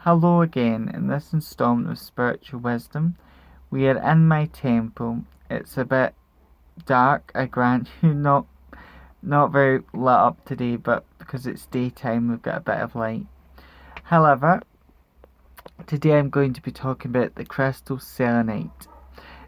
Hello again. In this installment of Spiritual Wisdom, we are in my temple. It's a bit dark, I grant you, not very lit up today, but because it's daytime, we've got a bit of light. However, today I'm going to be talking about the crystal selenite.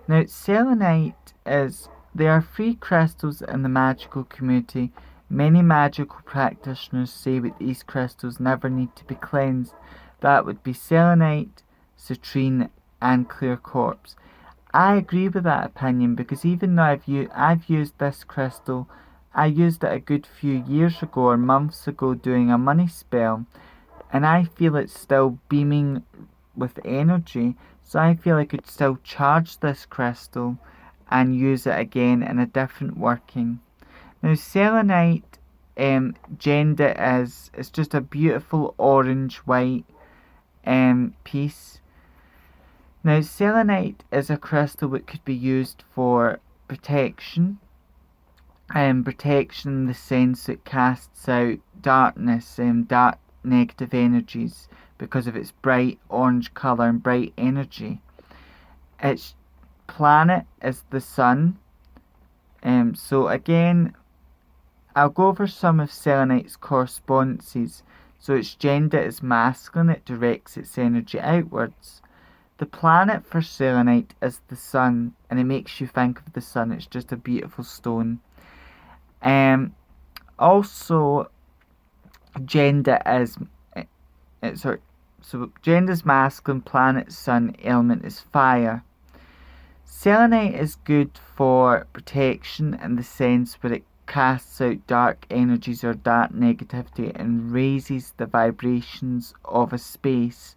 Now, selenite there are free crystals in the magical community. Many magical practitioners say that these crystals never need to be cleansed. That would be selenite, citrine, and clear quartz. I agree with that opinion because even though I've used this crystal, I used it a good few years ago or months ago doing a money spell, and I feel it's still beaming with energy. So I feel I could still charge this crystal and use it again in a different working. Now selenite, gender is it's just a beautiful orange white piece. Now selenite is a crystal that could be used for protection. Protection in the sense it casts out darkness and dark negative energies because of its bright orange colour and bright energy. Its planet is the sun. So again, I'll go over some of selenite's correspondences. So its gender is masculine, it directs its energy outwards. The planet for selenite is the sun, and it makes you think of the sun. It's just a beautiful stone. Also, gender is gender is masculine, planet sun, element is fire. Selenite is good for protection in the sense where it casts out dark energies or dark negativity and raises the vibrations of a space,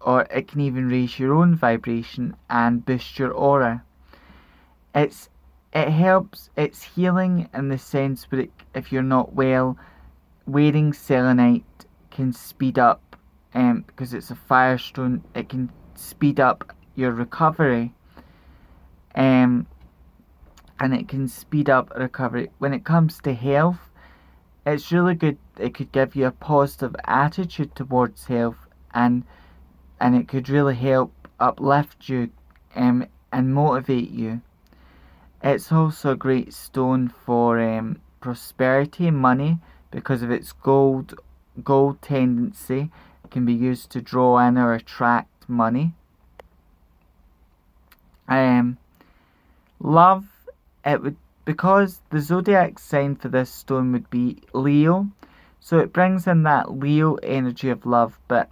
or it can even raise your own vibration and boost your aura. It's healing in the sense where if you're not well, wearing selenite can speed up, because it's a firestone, it can speed up your recovery. And it can speed up recovery. When it comes to health, it's really good. It could give you a positive attitude towards health, and it could really help uplift you and motivate you. It's also a great stone for prosperity and money because of its gold tendency. It can be used to draw in or attract money. Love, it would, because the zodiac sign for this stone would be Leo, so it brings in that Leo energy of love, but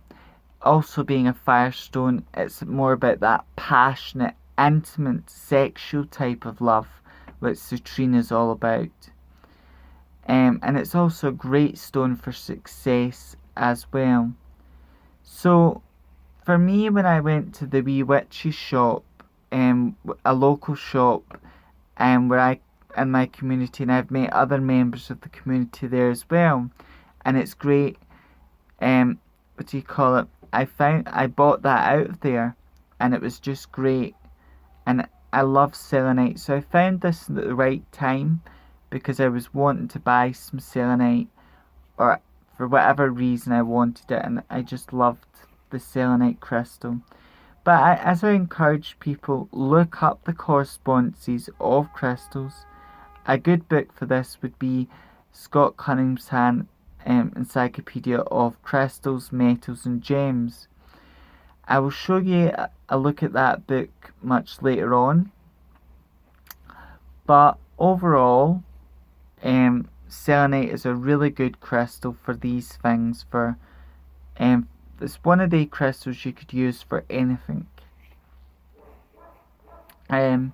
also being a firestone, it's more about that passionate, intimate, sexual type of love, which citrine is all about. And it's also a great stone for success as well. So, for me, when I went to the Wee Witch's shop, a local shop, where I in my community, and I've met other members of the community there as well, and it's great. What do you call it? I bought that out of there, and it was just great, and I love selenite, so I found this at the right time because I was wanting to buy some selenite, or for whatever reason I wanted it, and I just loved the selenite crystal. But as I encourage people, look up the correspondences of crystals. A good book for this would be Scott Cunningham's Encyclopedia of Crystals, Metals and Gems. I will show you a look at that book much later on. But overall, selenite is a really good crystal for these things. It's one of the crystals you could use for anything. But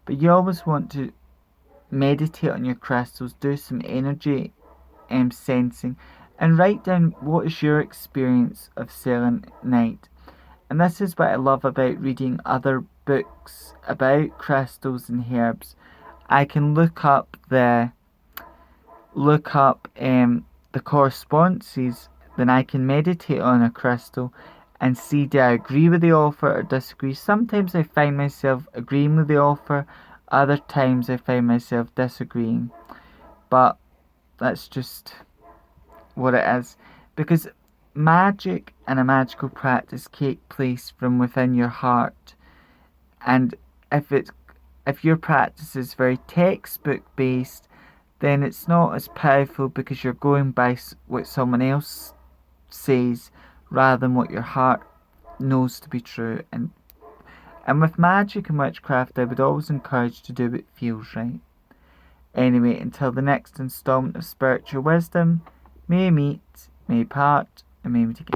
you always want to meditate on your crystals, do some energy sensing, and write down what is your experience of selenite. And this is what I love about reading other books about crystals and herbs. I can look up the correspondences, then I can meditate on a crystal and see, do I agree with the author or disagree. Sometimes I find myself agreeing with the author, other times I find myself disagreeing. But that's just what it is. Because magic and a magical practice take place from within your heart, and if your practice is very textbook based, then it's not as powerful because you're going by what someone else says rather than what your heart knows to be true. And with magic and witchcraft, I would always encourage to do what feels right. Anyway, until the next installment of Spiritual Wisdom, may we meet, may we part, and may we meet again.